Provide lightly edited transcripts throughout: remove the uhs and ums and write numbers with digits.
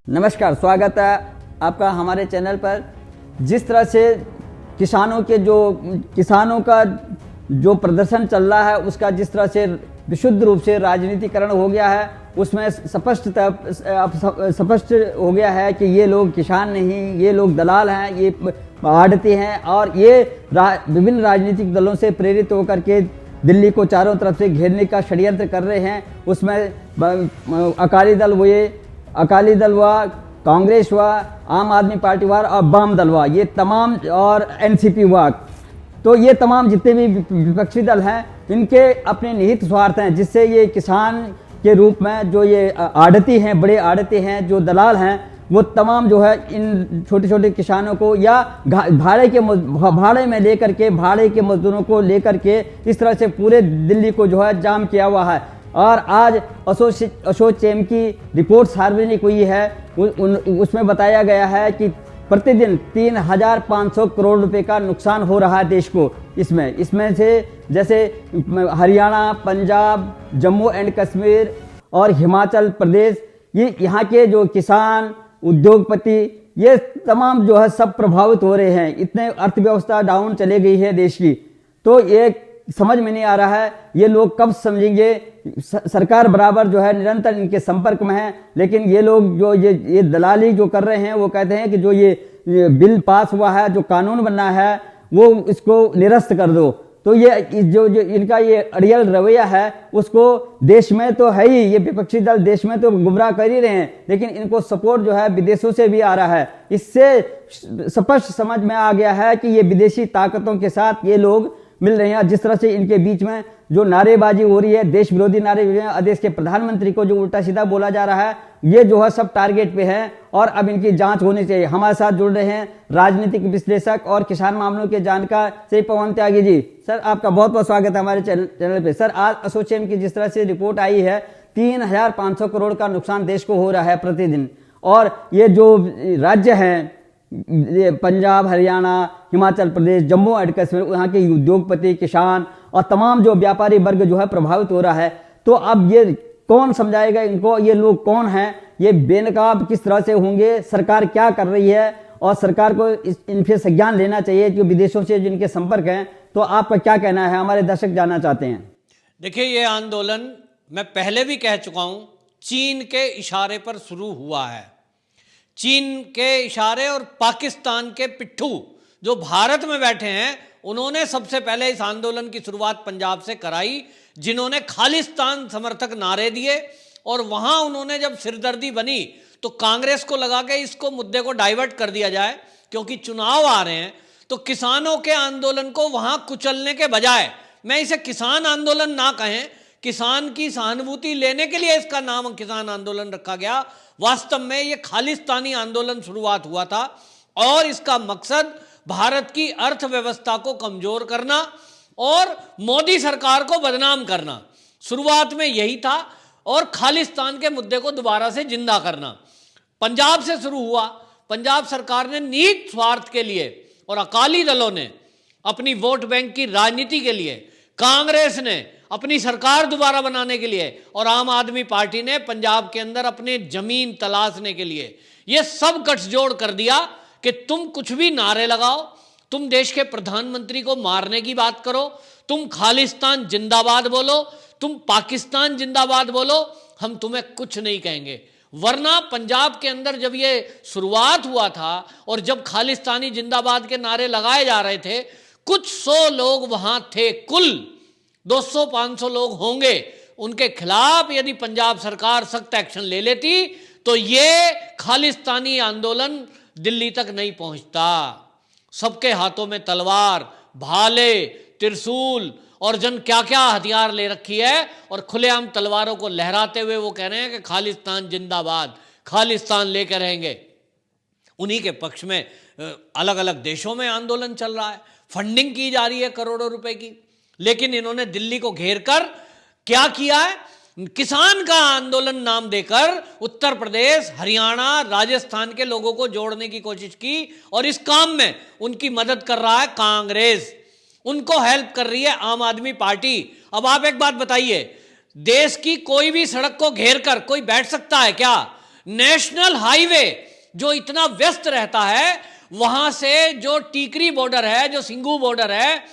नमस्कार, स्वागत है आपका हमारे चैनल पर। जिस तरह से किसानों का जो प्रदर्शन चल रहा है उसका जिस तरह से विशुद्ध रूप से राजनीतिकरण हो गया है, उसमें स्पष्ट हो गया है कि ये लोग किसान नहीं, ये लोग दलाल हैं, ये आड़ती हैं और ये विभिन्न राजनीतिक दलों से प्रेरित होकर के दिल्ली को चारों तरफ से घेरने का षड्यंत्र कर रहे हैं। उसमें अकाली दल हुआ, कांग्रेस हुआ, आम आदमी पार्टी हुआ और वाम दल हुआ, ये तमाम, और एनसीपी हुआ, तो ये तमाम जितने भी विपक्षी दल हैं इनके अपने निहित स्वार्थ हैं, जिससे ये किसान के रूप में जो ये आड़ती हैं, बड़े आड़ती हैं, जो दलाल हैं, वो तमाम जो है इन छोटे छोटे किसानों को या भाड़े में लेकर के, भाड़े के मजदूरों को लेकर के इस तरह से पूरे दिल्ली को जो है जाम किया हुआ है। और आज एसोचैम की रिपोर्ट सार्वजनिक हुई है, उसमें बताया गया है कि प्रतिदिन 3,500 करोड़ रुपए का नुकसान हो रहा है देश को। इसमें से जैसे हरियाणा, पंजाब, जम्मू एंड कश्मीर और हिमाचल प्रदेश, ये यहाँ के जो किसान, उद्योगपति, ये तमाम जो है सब प्रभावित हो रहे हैं। इतने अर्थव्यवस्था डाउन चले गई है देश की, तो ये समझ में नहीं आ रहा है ये लोग कब समझेंगे। सरकार बराबर जो है निरंतर इनके संपर्क में है, लेकिन ये लोग जो ये दलाली जो कर रहे हैं, वो कहते हैं कि जो ये बिल पास हुआ है, जो कानून बना है, वो इसको निरस्त कर दो। तो ये जो इनका ये अड़ियल रवैया है, उसको देश में तो है ही, ये विपक्षी दल देश में तो गुमराह कर ही रहे हैं, लेकिन इनको सपोर्ट जो है विदेशों से भी आ रहा है। इससे स्पष्ट समझ में आ गया है कि ये विदेशी ताकतों के साथ ये लोग मिल रहे हैं। जिस तरह से इनके बीच में जो नारेबाजी हो रही है, देश विरोधी नारे, देश के प्रधानमंत्री को जो उल्टा सीधा बोला जा रहा है, ये जो है सब टारगेट पे है और अब इनकी जांच होनी चाहिए। हमारे साथ जुड़ रहे हैं राजनीतिक विश्लेषक और किसान मामलों के जानकार श्री पवन त्यागी जी। सर, आपका बहुत बहुत स्वागत है हमारे चैनल पे। सर, आज एसोचैम की जिस तरह से रिपोर्ट आई है, 3,500 करोड़ का नुकसान देश को हो रहा है प्रतिदिन, और ये जो राज्य हैं, ये पंजाब, हरियाणा, हिमाचल प्रदेश, जम्मू एंड कश्मीर, वहाँ के उद्योगपति, किसान और तमाम जो व्यापारी वर्ग जो है प्रभावित हो रहा है। तो अब ये कौन समझाएगा इनको, ये लोग कौन हैं, ये बेनकाब किस तरह से होंगे, सरकार क्या कर रही है, और सरकार को इनसे संज्ञान लेना चाहिए जो विदेशों से जिनके संपर्क हैं। तो आपका क्या कहना है, हमारे दर्शक जानना चाहते हैं। देखिए, ये आंदोलन मैं पहले भी कह चुका हूं, चीन के इशारे पर शुरू हुआ है। चीन के इशारे और पाकिस्तान के पिट्ठू जो भारत में बैठे हैं, उन्होंने सबसे पहले इस आंदोलन की शुरुआत पंजाब से कराई, जिन्होंने खालिस्तान समर्थक नारे दिए। और वहां उन्होंने जब सिरदर्दी बनी तो कांग्रेस को लगा के इसको मुद्दे को डाइवर्ट कर दिया जाए, क्योंकि चुनाव आ रहे हैं, तो किसानों के आंदोलन को वहां कुचलने के बजाय, मैं इसे किसान आंदोलन ना कहें, किसान की सहानुभूति लेने के लिए इसका नाम किसान आंदोलन रखा गया। वास्तव में ये खालिस्तानी आंदोलन शुरुआत हुआ था और इसका मकसद भारत की अर्थव्यवस्था को कमजोर करना और मोदी सरकार को बदनाम करना, शुरुआत में यही था, और खालिस्तान के मुद्दे को दोबारा से जिंदा करना। पंजाब से शुरू हुआ। पंजाब सरकार ने निहित स्वार्थ के लिए और अकाली दलों ने अपनी वोट बैंक की राजनीति के लिए, कांग्रेस ने अपनी सरकार दोबारा बनाने के लिए, और आम आदमी पार्टी ने पंजाब के अंदर अपने जमीन तलाशने के लिए यह सब गठजोड़ कर दिया कि तुम कुछ भी नारे लगाओ, तुम देश के प्रधानमंत्री को मारने की बात करो, तुम खालिस्तान जिंदाबाद बोलो, तुम पाकिस्तान जिंदाबाद बोलो, हम तुम्हें कुछ नहीं कहेंगे। वरना पंजाब के अंदर जब ये शुरुआत हुआ था और जब खालिस्तानी जिंदाबाद के नारे लगाए जा रहे थे, कुछ 100 लोग वहां थे, कुल 200-500 लोग होंगे, उनके खिलाफ यदि पंजाब सरकार सख्त एक्शन ले लेती तो ये खालिस्तानी आंदोलन दिल्ली तक नहीं पहुंचता। सबके हाथों में तलवार, भाले, त्रिशूल और जन क्या क्या हथियार ले रखी है, और खुलेआम तलवारों को लहराते हुए वो कह रहे हैं कि खालिस्तान जिंदाबाद, खालिस्तान लेकर रहेंगे। उन्हीं के पक्ष में अलग अलग देशों में आंदोलन चल रहा है, फंडिंग की जा रही है करोड़ों रुपए की, लेकिन इन्होंने दिल्ली को घेर कर क्या किया है, किसान का आंदोलन नाम देकर उत्तर प्रदेश, हरियाणा, राजस्थान के लोगों को जोड़ने की कोशिश की, और इस काम में उनकी मदद कर रहा है कांग्रेस, उनको हेल्प कर रही है आम आदमी पार्टी। अब आप एक बात बताइए, देश की कोई भी सड़क को घेर कर कोई बैठ सकता है क्या? नेशनल हाईवे जो इतना व्यस्त रहता है, वहां से जो टीकरी बॉर्डर है, जो सिंघू बॉर्डर है,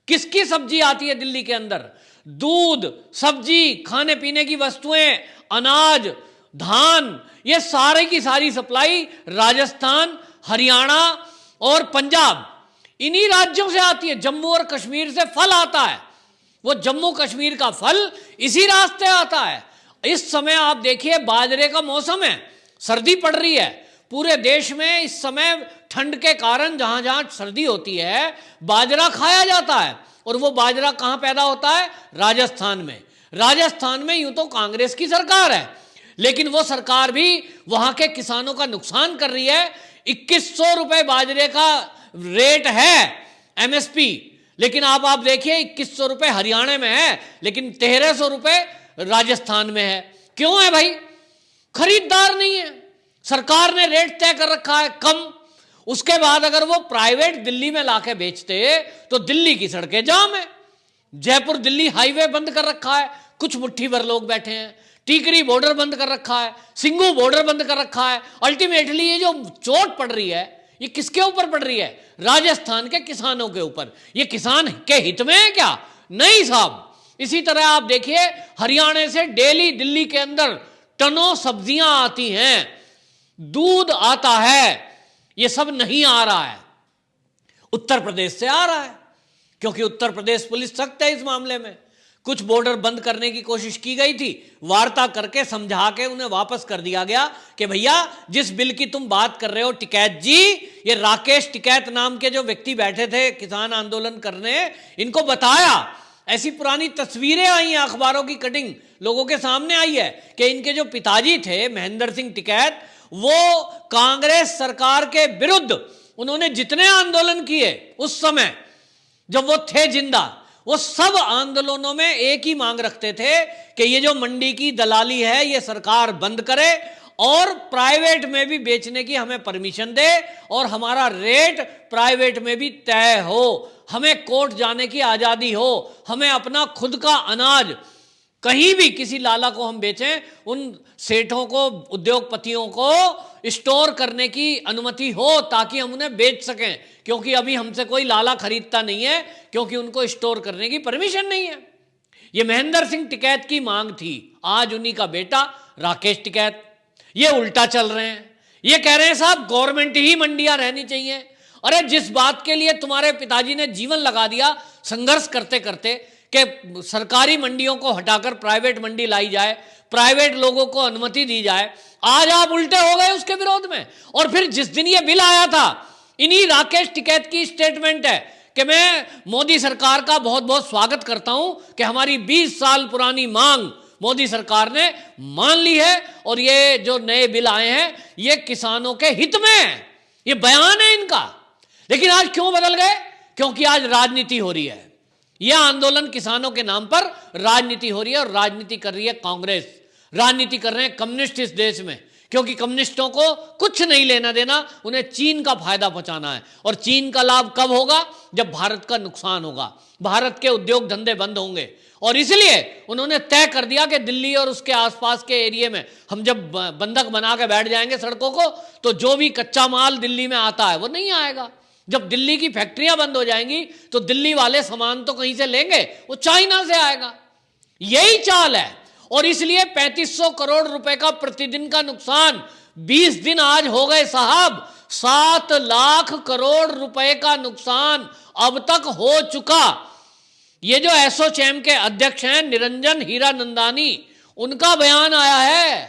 किसकी सब्जी आती है दिल्ली के अंदर? दूध, सब्जी, खाने पीने की वस्तुएं, अनाज, धान, ये सारे की सारी सप्लाई राजस्थान, हरियाणा और पंजाब, इन्हीं राज्यों से आती है। जम्मू और कश्मीर से फल आता है, वो जम्मू कश्मीर का फल इसी रास्ते आता है। इस समय आप देखिए बाजरे का मौसम है, सर्दी पड़ रही है पूरे देश में। इस समय ठंड के कारण जहां जहां सर्दी होती है, बाजरा खाया जाता है। और वो बाजरा कहां पैदा होता है? राजस्थान में। राजस्थान में यूं तो कांग्रेस की सरकार है, लेकिन वो सरकार भी वहां के किसानों का नुकसान कर रही है। 2100 रुपए बाजरे का रेट है एमएसपी, लेकिन आप देखिए 2100 रुपए हरियाणा में है, लेकिन 1300 रुपए राजस्थान में है। क्यों है भाई? खरीदार नहीं है, सरकार ने रेट तय कर रखा है कम। उसके बाद अगर वो प्राइवेट दिल्ली में लाके बेचते तो दिल्ली की सड़कें जाम है। जयपुर दिल्ली हाईवे बंद कर रखा है, कुछ मुट्ठी भर लोग बैठे हैं। टीकरी बॉर्डर बंद कर रखा है, सिंघू बॉर्डर बंद कर रखा है। अल्टीमेटली ये जो चोट पड़ रही है, ये किसके ऊपर पड़ रही है? राजस्थान के किसानों के ऊपर। ये किसान के हित में है क्या? नहीं साहब। इसी तरह आप देखिए हरियाणा से डेली दिल्ली के अंदर टनों सब्जियां आती हैं, दूध आता है, ये सब नहीं आ रहा है। उत्तर प्रदेश से आ रहा है, क्योंकि उत्तर प्रदेश पुलिस सख्त है इस मामले में। कुछ बॉर्डर बंद करने की कोशिश की गई थी, वार्ता करके समझा के उन्हें वापस कर दिया गया कि भैया जिस बिल की तुम बात कर रहे हो टिकैत जी, ये राकेश टिकैत नाम के जो व्यक्ति बैठे थे किसान आंदोलन करने, इनको बताया। ऐसी पुरानी तस्वीरें आई हैं, अखबारों की कटिंग लोगों के सामने आई है कि इनके जो पिताजी थे महेंद्र सिंह टिकैत, वो कांग्रेस सरकार के विरुद्ध उन्होंने जितने आंदोलन किए उस समय जब वो थे जिंदा, वो सब आंदोलनों में एक ही मांग रखते थे कि ये जो मंडी की दलाली है ये सरकार बंद करे और प्राइवेट में भी बेचने की हमें परमिशन दे और हमारा रेट प्राइवेट में भी तय हो, हमें कोर्ट जाने की आजादी हो, हमें अपना खुद का अनाज कहीं भी किसी लाला को हम बेचें, उन सेठों को, उद्योगपतियों को स्टोर करने की अनुमति हो ताकि हम उन्हें बेच सकें, क्योंकि अभी हमसे कोई लाला खरीदता नहीं है क्योंकि उनको स्टोर करने की परमिशन नहीं है। ये महेंद्र सिंह टिकैत की मांग थी। आज उन्हीं का बेटा राकेश टिकैत ये उल्टा चल रहे हैं, ये कह रहे हैं साहब गवर्नमेंट ही मंडियां रहनी चाहिए। अरे जिस बात के लिए तुम्हारे पिताजी ने जीवन लगा दिया संघर्ष करते करते कि सरकारी मंडियों को हटाकर प्राइवेट मंडी लाई जाए, प्राइवेट लोगों को अनुमति दी जाए, आज आप उल्टे हो गए उसके विरोध में। और फिर जिस दिन ये बिल आया था, इन्हीं राकेश टिकैत की स्टेटमेंट है कि मैं मोदी सरकार का बहुत बहुत स्वागत करता हूं कि हमारी 20 साल पुरानी मांग मोदी सरकार ने मान ली है और ये जो नए बिल आए हैं ये किसानों के हित में है, ये बयान है इनका। लेकिन आज क्यों बदल गए? क्योंकि आज राजनीति हो रही है। यह आंदोलन किसानों के नाम पर राजनीति हो रही है और राजनीति कर रही है कांग्रेस, राजनीति कर रहे हैं कम्युनिस्ट इस देश में, क्योंकि कम्युनिस्टों को कुछ नहीं लेना देना, उन्हें चीन का फायदा पहुंचाना है। और चीन का लाभ कब होगा? जब भारत का नुकसान होगा, भारत के उद्योग धंधे बंद होंगे। और इसलिए उन्होंने तय कर दिया कि दिल्ली और उसके आसपास के एरिया में हम जब बंधक बना के बैठ जाएंगे सड़कों को, तो जो भी कच्चा माल दिल्ली में आता है वो नहीं आएगा। जब दिल्ली की फैक्ट्रियां बंद हो जाएंगी तो दिल्ली वाले सामान तो कहीं से लेंगे, वो चाइना से आएगा। यही चाल है। और इसलिए 3500 करोड़ रुपए का प्रतिदिन का नुकसान, 20 दिन आज हो गए साहब, 7 लाख करोड़ रुपए का नुकसान अब तक हो चुका। ये जो एसोचैम के अध्यक्ष हैं निरंजन हीरानंदानी, उनका बयान आया है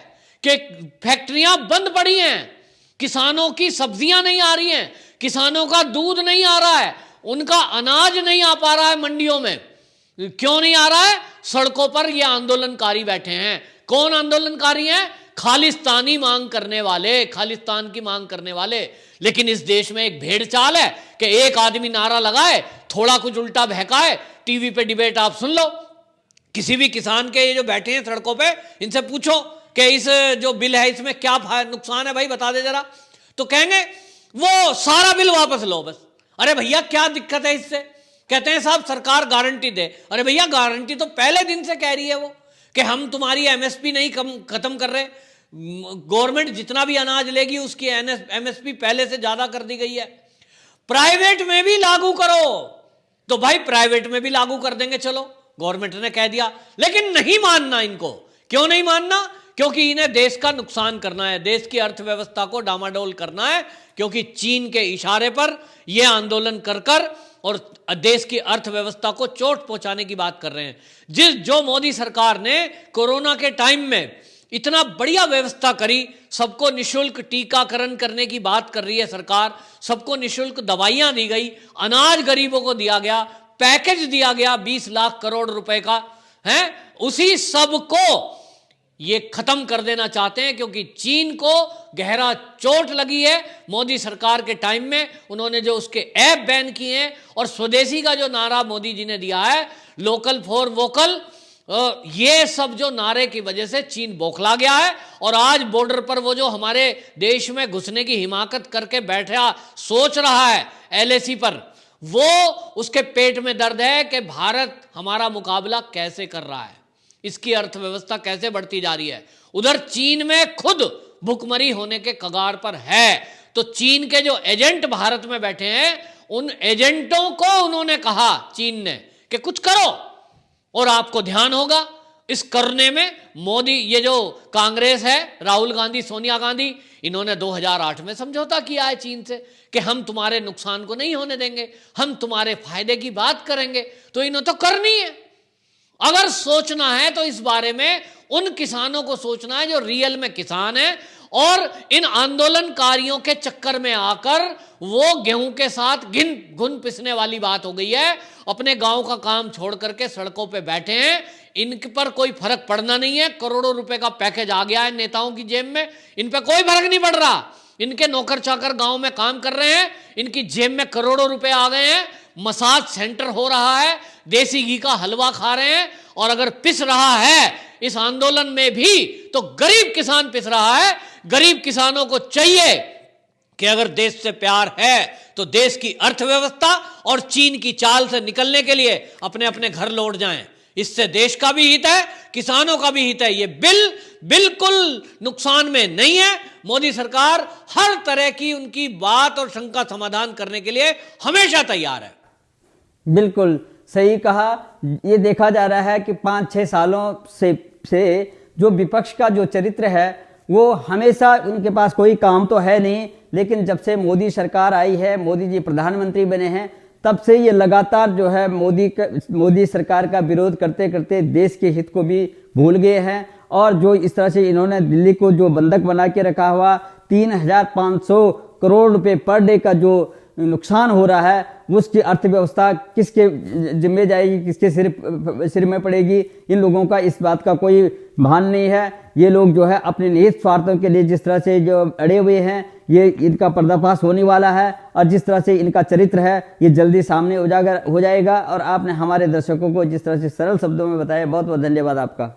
कि फैक्ट्रियां बंद पड़ी हैं, किसानों की सब्जियां नहीं आ रही हैं, किसानों का दूध नहीं आ रहा है, उनका अनाज नहीं आ पा रहा है मंडियों में। क्यों नहीं आ रहा है? सड़कों पर ये आंदोलनकारी बैठे हैं। कौन आंदोलनकारी हैं? खालिस्तानी मांग करने वाले, खालिस्तान की मांग करने वाले। लेकिन इस देश में एक भेड़ चाल है कि एक आदमी नारा लगाए, थोड़ा कुछ उल्टा बहकाए, टीवी पे डिबेट आप सुन लो। किसी भी किसान के ये जो बैठे हैं सड़कों पे, इनसे पूछो कि इस जो बिल है इसमें क्या नुकसान है भाई, बता दे जरा, तो कहेंगे वो सारा बिल वापस लो बस। अरे भैया क्या दिक्कत है इससे? कहते हैं साहब सरकार गारंटी दे। अरे भैया गारंटी तो पहले दिन से कह रही है वो कि हम तुम्हारी एमएसपी नहीं खत्म कर रहे, गवर्नमेंट जितना भी अनाज लेगी उसकी एमएसपी पहले से ज्यादा कर दी गई है। प्राइवेट में भी लागू करो, तो भाई प्राइवेट में भी लागू कर देंगे, चलो गवर्नमेंट ने कह दिया, लेकिन नहीं मानना इनको। क्यों नहीं मानना? क्योंकि इन्हें देश का नुकसान करना है, देश की अर्थव्यवस्था को डामाडोल करना है, क्योंकि चीन के इशारे पर यह आंदोलन कर और देश की अर्थव्यवस्था को चोट पहुंचाने की बात कर रहे हैं। जो मोदी सरकार ने कोरोना के टाइम में इतना बढ़िया व्यवस्था करी, सबको निशुल्क टीकाकरण करने की बात कर रही है सरकार, सबको निशुल्क दवाइयां दी गई, अनाज गरीबों को दिया गया, पैकेज दिया गया 20 लाख करोड़ रुपए का है, उसी सब को ये खत्म कर देना चाहते हैं। क्योंकि चीन को गहरा चोट लगी है मोदी सरकार के टाइम में, उन्होंने जो उसके ऐप बैन किए हैं और स्वदेशी का जो नारा मोदी जी ने दिया है, लोकल फॉर वोकल, ये सब जो नारे की वजह से चीन बौखला गया है। और आज बॉर्डर पर वो जो हमारे देश में घुसने की हिमाकत करके बैठा सोच रहा है एलएसी पर, वो उसके पेट में दर्द है कि भारत हमारा मुकाबला कैसे कर रहा है, इसकी अर्थव्यवस्था कैसे बढ़ती जा रही है। उधर चीन में खुद भुखमरी होने के कगार पर है। तो चीन के जो एजेंट भारत में बैठे हैं, उन एजेंटों को उन्होंने कहा चीन ने कि कुछ करो और आपको ध्यान होगा। इस करने में मोदी, ये जो कांग्रेस है, राहुल गांधी, सोनिया गांधी, इन्होंने 2008 में समझौता किया है चीन से कि हम तुम्हारे नुकसान को नहीं होने देंगे, हम तुम्हारे फायदे की बात करेंगे। तो इन्होंने तो करनी है। अगर सोचना है तो इस बारे में उन किसानों को सोचना है जो रियल में किसान है, और इन आंदोलनकारियों के चक्कर में आकर वो गेहूं के साथ घुन पिसने वाली बात हो गई है। अपने गांव का काम छोड़ करके सड़कों पे बैठे हैं, इन पर कोई फर्क पड़ना नहीं है। करोड़ों रुपए का पैकेज आ गया है नेताओं की जेब में, इन पे कोई फर्क नहीं पड़ रहा। इनके नौकर चाकर गांव में काम कर रहे हैं, इनकी जेब में करोड़ों रुपए आ गए हैं, मसाज सेंटर हो रहा है, देसी घी का हलवा खा रहे हैं। और अगर पिस रहा है इस आंदोलन में भी, तो गरीब किसान पिस रहा है। गरीब किसानों को चाहिए कि अगर देश से प्यार है तो देश की अर्थव्यवस्था और चीन की चाल से निकलने के लिए अपने अपने घर लौट जाएं। इससे देश का भी हित है, किसानों का भी हित है। ये बिल्कुल नुकसान में नहीं है। मोदी सरकार हर तरह की उनकी बात और शंका समाधान करने के लिए हमेशा तैयार है। बिल्कुल सही कहा। ये देखा जा रहा है कि 5-6 सालों से जो विपक्ष का जो चरित्र है, वो हमेशा उनके पास कोई काम तो है नहीं, लेकिन जब से मोदी सरकार आई है, मोदी जी प्रधानमंत्री बने हैं, तब से ये लगातार जो है मोदी सरकार का विरोध करते करते देश के हित को भी भूल गए हैं। और जो इस तरह से इन्होंने दिल्ली को जो बंधक बना के रखा हुआ, 3500 करोड़ रुपए पर डे का जो नुकसान हो रहा है, उसकी अर्थव्यवस्था किसके जिम्मे जाएगी, किसके सिर में पड़ेगी, इन लोगों का इस बात का कोई भान नहीं है। ये लोग जो है अपने निहित स्वार्थों के लिए जिस तरह से जो अड़े हुए हैं, ये इनका पर्दाफाश होने वाला है। और जिस तरह से इनका चरित्र है, ये जल्दी सामने उजागर हो जाएगा। और आपने हमारे दर्शकों को जिस तरह से सरल शब्दों में बताया, बहुत बहुत धन्यवाद आपका।